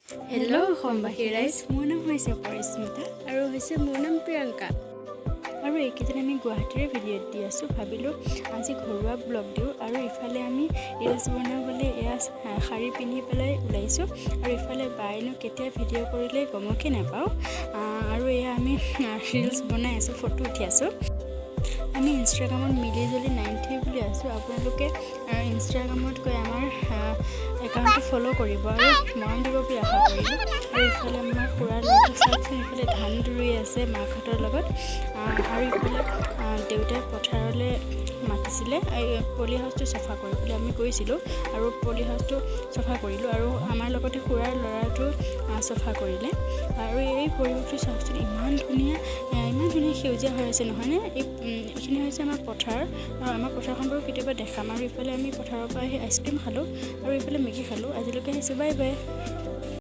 Hello' অসমবাসী ৰাইজ, মোৰ নাম হৈছে পৰিস্মিতা আৰু হৈছে মোৰ নাম প্ৰিয়ংকা। আৰু এইকেইদিন আমি গুৱাহাটীৰে ভিডিঅ' দি আছোঁ। ভাবিলোঁ আজি ঘৰুৱা ব্লগ দিওঁ। আৰু ইফালে আমি ৰিলচ বনাবলৈ এয়া শাৰী পিন্ধি পেলাই ওলাইছোঁ। আৰু ইফালে বাইনো কেতিয়া ভিডিঅ' কৰিলে গমকে নাপাওঁ। আৰু এয়া আমি ৰিলচ বনাই আছোঁ, ফটো উঠি আছোঁ। আমি ইনষ্টাগ্ৰামত মিলি জুলি 90 বুলি আছোঁ। আপোনালোকে ইনষ্টাগ্ৰামত গৈ আমাৰ একাউণ্টটো ফ'ল' কৰিব আৰু মৰম দিব বুলি আশা কৰিলোঁ। আৰু ইফালে আমাৰ খুৰাৰ লগত চাওকচোন, ইফালে ধান ৰুই আছে মাকহঁতৰ লগত। আৰু ইফালে দেউতাই পথাৰলৈ মাতিছিলে পলি হাউচটো চফা কৰিবলৈ। আমি গৈছিলোঁ আৰু পলি হাউচটো চফা কৰিলোঁ আৰু আমাৰ লগতে খুৰাৰ ল'ৰাটো চফা কৰিলে। আৰু এই পৰিৱেশটো চাওকচোন, ইমান ধুনীয়া সেউজীয়া হৈ আছে নহয়নে? এইখিনি হৈছে আমাৰ পথাৰ, আৰু আমাৰ পথাৰখন বাৰু কেতিয়াবা দেখাম। আৰু ইফালে আমি পথাৰৰ পৰা আহি আইচক্ৰীম খালোঁ আৰু ইফালে মেগী খালোঁ। আজিলৈকে আহিছোঁ, বাই বাই।